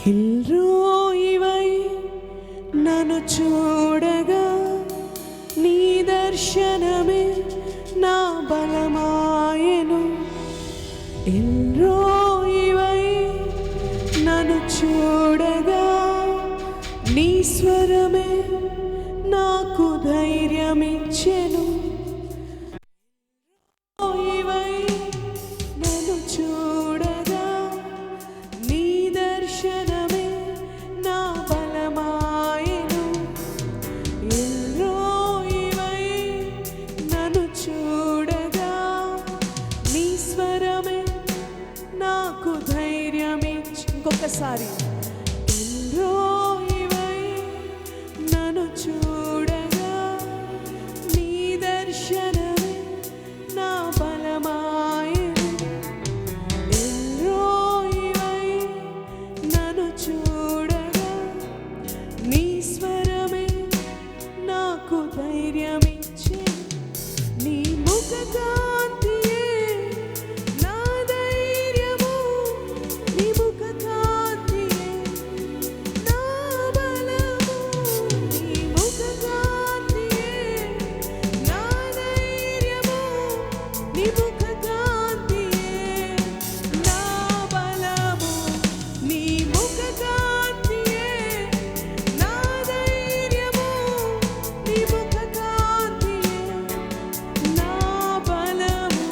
ఎల్రోయివై నన్ను చూడగా నీ దర్శనమే నా బలమాయెను. ఎల్రోయివై నన్ను చూడగా నీ స్వరమే నాకు ధైర్యమిచ్చెను. నన్ను చూడగా నీ దర్శనమే నా బలమాయెను. ఎల్రోయివై నన్ను చూడగా నీ స్వరమే నాకు ధైర్యమిచ్చి. ఇంకొకసారి ఎల్రోయివై నన్ను చూడగా నీ దర్శనమే నా బలమాయెను. ఎల్రోయివై నన్ను చూడగా నీ స్వరమే నాకు ధైర్యమిచ్చి. నీ ముఖ కాంతియే నా ధైర్యము, నీ ముఖ కాంతియే నా బలము. నీ ముఖ కాంతియే నా ధైర్యము, నీ ముఖ కాంతియే నా బలము. నీ ముఖ కాంతియే నా ధైర్యము, నీ ముఖ కాంతియే నా బలము.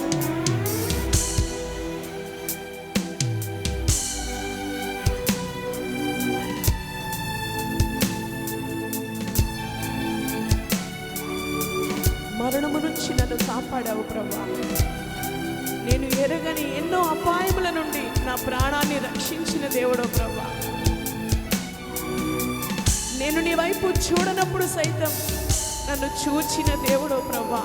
మరణము నుంచి నన్ను కాపాడావు ప్రభువా. నేను ఎరగని ఎన్నో అపాయముల నుండి నా ప్రాణాన్ని రక్షించిన దేవుడో ప్రభువా. నేను నీ వైపు చూడనప్పుడు సైతం నన్ను చూచిన దేవుడో ప్రభువా.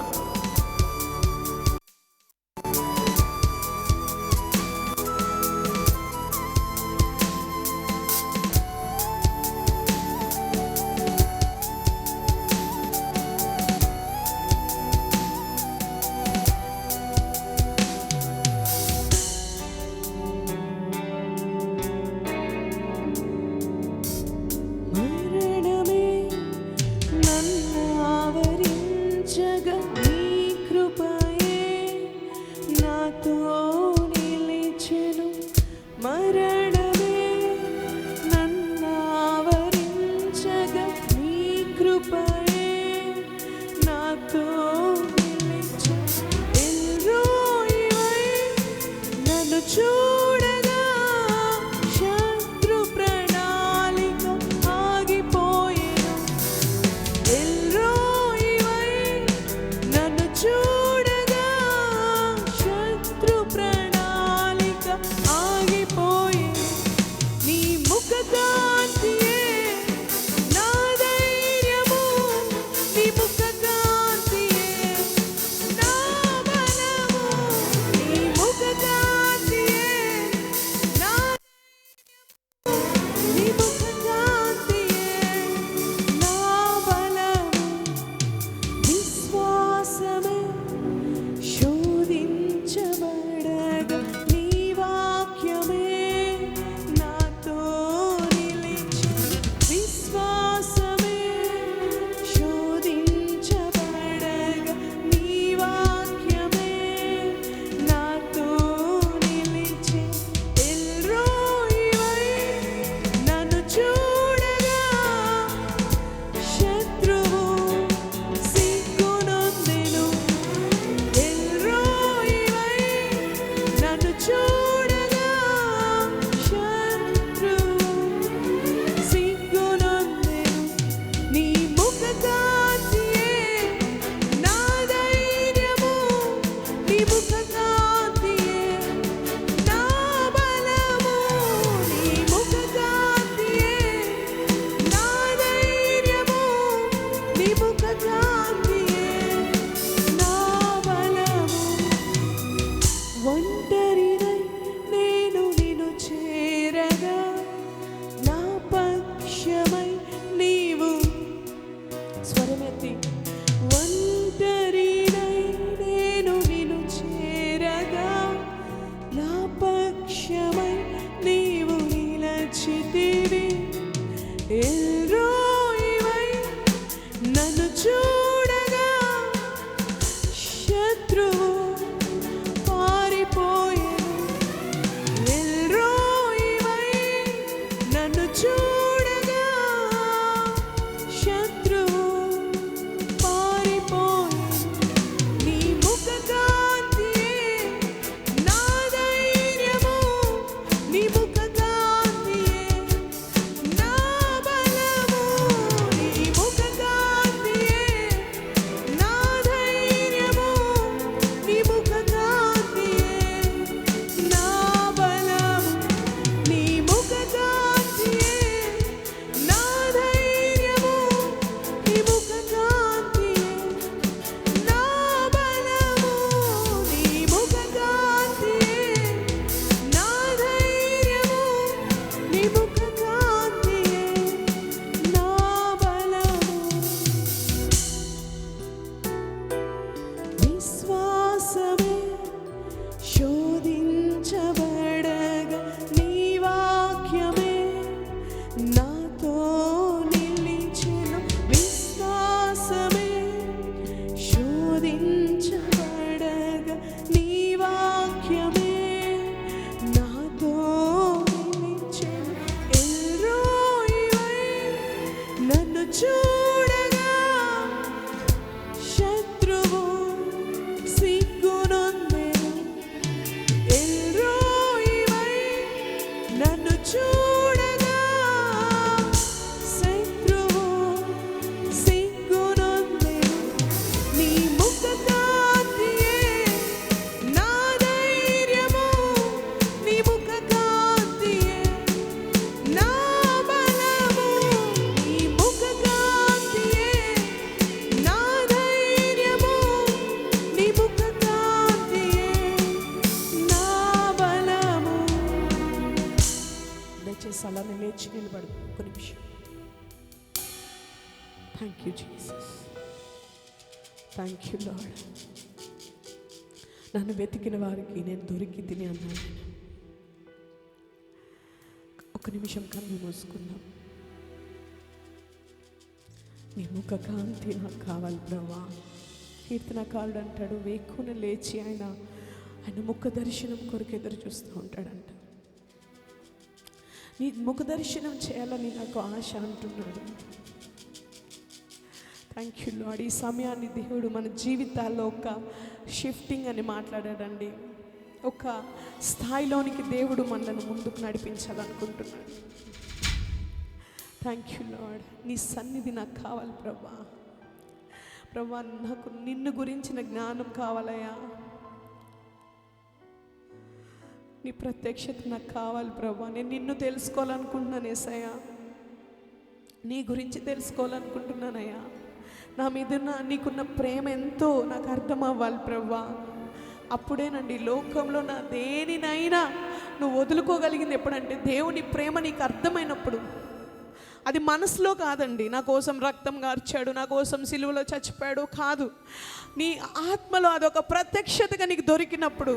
మరణమే నన్ను ఆవరించగా నీ స్థలాన్ని లేచి నిలబడు ఒక నిమిషం. Thank you Jesus, thank you lord. నన్ను వెతికిన వారికి నేను దొరికి తిని అన్నాను. ఒక నిమిషం కన్ను మూసుకుందాం. నీ ముఖ కాంతి నాకు కావాలి ప్రభా. కీర్తనకారుడు అంటాడు, వేకున లేచి ఆయన ముఖ దర్శనం కొరకు ఎదురు చూస్తూ ఉంటాడంట. నీ ముఖ దర్శనం చేయాలని నాకు ఆశ అంటున్నాడు. Thank you lord. ఈ సమయాన్ని దేవుడు మన జీవితాల్లో ఒక షిఫ్టింగ్ అని మాట్లాడాడండి. ఒక స్థాయిలోనికి దేవుడు మనల్ని ముందుకు నడిపించాలనుకుంటున్నాడు. Thank you lord. నీ సన్నిధి నాకు కావాలి ప్రభా. ప్రభా, నాకు నిన్ను గురించిన జ్ఞానం కావాలయ్యా. నీ ప్రత్యక్షత నాకు కావాలి ప్రభా. నేను నిన్ను తెలుసుకోవాలనుకుంటున్నాను యేసయ్యా. నీ గురించి తెలుసుకోవాలనుకుంటున్నానయ్యా. నా మీద నీకున్న ప్రేమ ఎంతో నాకు అర్థం అవ్వాలి ప్రభా. అప్పుడేనండి లోకంలో నా దేనినైనా నువ్వు వదులుకోగలిగింది ఎప్పుడంటే దేవుని ప్రేమ నీకు అర్థమైనప్పుడు. అది మనసులో కాదండి, నా కోసం రక్తం గార్చాడు, నా కోసం సిలువలో చచ్చిపోయాడు కాదు. నీ ఆత్మలో అదొక ప్రత్యక్షతగా నీకు దొరికినప్పుడు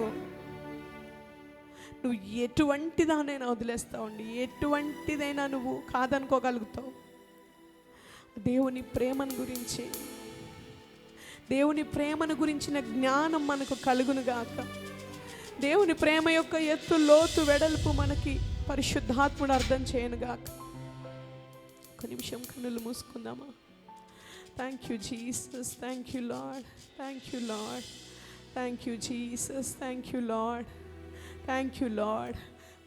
నువ్వు ఎటువంటిదానైనా వదిలేస్తావండి. ఎటువంటిదైనా నువ్వు కాదనుకోగలుగుతావు. దేవుని ప్రేమను గురించి, దేవుని ప్రేమను గురించిన జ్ఞానం మనకు కలుగును గాక. దేవుని ప్రేమ యొక్క ఎత్తు, లోతు, వెడల్పు మనకి పరిశుద్ధాత్ముడు అర్థం చేయను గాక. ఒక నిమిషం కన్నులు మూసుకుందామా. Thank you Jesus, thank you Lord, thank you Lord, thank you Jesus, thank you Lord, thank you Lord.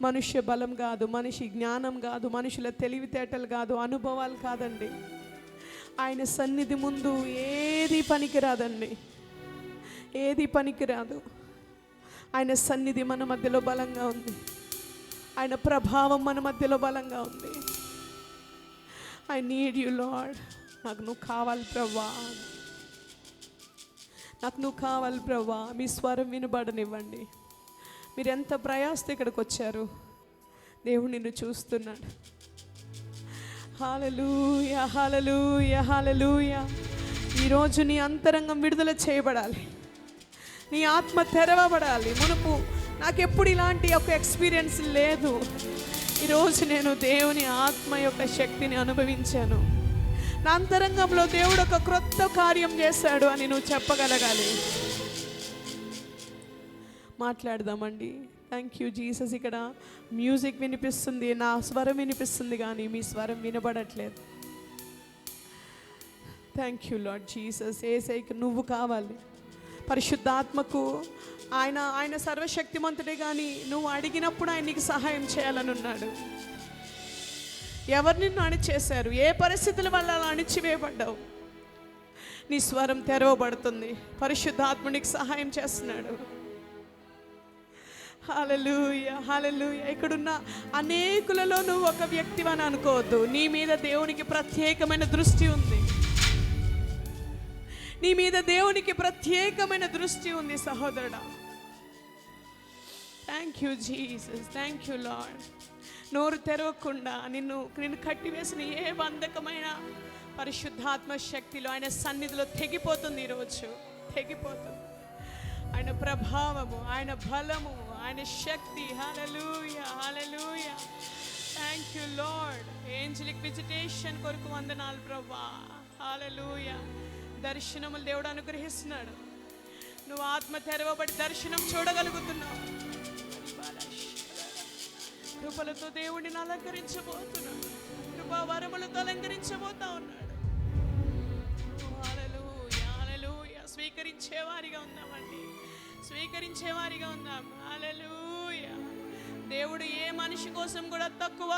మనుష్య బలం కాదు, మనిషి జ్ఞానం కాదు, మనుషుల తెలివితేటలు కాదు, అనుభవాలు కాదండి. ఆయన సన్నిధి ముందు ఏది పనికిరాదండి, ఏది పనికిరాదు. ఆయన సన్నిధి మన మధ్యలో బలంగా ఉంది. ఆయన ప్రభావం మన మధ్యలో బలంగా ఉంది. I need you lord. నాకు నువ్వు కావాలి ప్రభా, నాకు నువ్వు కావాలి ప్రభా. మీ స్వరం వినబడనివ్వండి. మీరు ఎంత ప్రయాసతో ఇక్కడికి వచ్చారు, దేవుడు నిన్ను చూస్తున్నాడు. హల్లెలూయా, హల్లెలూయా, హల్లెలూయా. ఈరోజు నీ అంతరంగం విడుదల చేయబడాలి, నీ ఆత్మ తెరవబడాలి. మునుపు నాకెప్పుడు ఇలాంటి ఒక ఎక్స్పీరియన్స్ లేదు. ఈరోజు నేను దేవుని ఆత్మ యొక్క శక్తిని అనుభవించాను. నా అంతరంగంలో దేవుడు ఒక క్రొత్త కార్యం చేశాడు అని నువ్వు చెప్పగలగాలి. మాట్లాడదామండి. Thank you Jesus. ఇక్కడ మ్యూజిక్ వినిపిస్తుంది, నా స్వరం వినిపిస్తుంది, కానీ మీ స్వరం వినబడట్లేదు. Thank you Lord Jesus. యేసయ్యకి నువ్వు కావాలి. పరిశుద్ధాత్మకు ఆయన సర్వశక్తిమంతుడే, కానీ నువ్వు అడిగినప్పుడు ఆయన నీకు సహాయం చేయాలని ఉన్నాడు. ఎవరు నిన్ను అణిచేశారు? ఏ పరిస్థితుల వల్ల అలా అణిచివేయబడ్డావు? నీ స్వరం తెరవబడుతుంది. పరిశుద్ధాత్మునికి సహాయం చేస్తున్నాడు. హల్లెలూయా, హల్లెలూయా. ఇక్కడున్న అనేకులలో నువ్వు ఒక వ్యక్తివని అనుకోవద్దు. నీ మీద దేవునికి ప్రత్యేకమైన దృష్టి ఉంది. నీ మీద దేవునికి ప్రత్యేకమైన దృష్టి ఉంది సహోదరుడా. Thank you Jesus, thank you lord. నోరు తెరవకుండా నిన్ను కట్టివేసిన ఏ బంధకమైన పరిశుద్ధాత్మ శక్తిలో ఆయన సన్నిధిలో తెగిపోతుంది. ఈరోజు తెగిపోతుంది. ఆయన ప్రభావము, ఆయన బలము, ఆయన శక్తి. Hallelujah, hallelujah. Thank you Lord. Angelic visitation కొరకు వందనాలు ప్రభా. హల్లెలూయా. దర్శనములు దేవుడు అనుగ్రహిస్తున్నాడు. నువ్వు ఆత్మ తెరవబడి దర్శనం చూడగలుగుతున్నావు. కృపలతో దేవుడిని అలంకరించబోతున్నాడు. కృపా వరములతో అలంకరించబోతా ఉన్నాడు. హల్లెలూయా, హల్లెలూయా. స్వీకరించేవారిగా ఉన్నామండి, స్వీకరించేవారిగా ఉన్నాం. హల్లెలూయా. దేవుడు ఏ మనిషి కోసం కూడా తక్కువ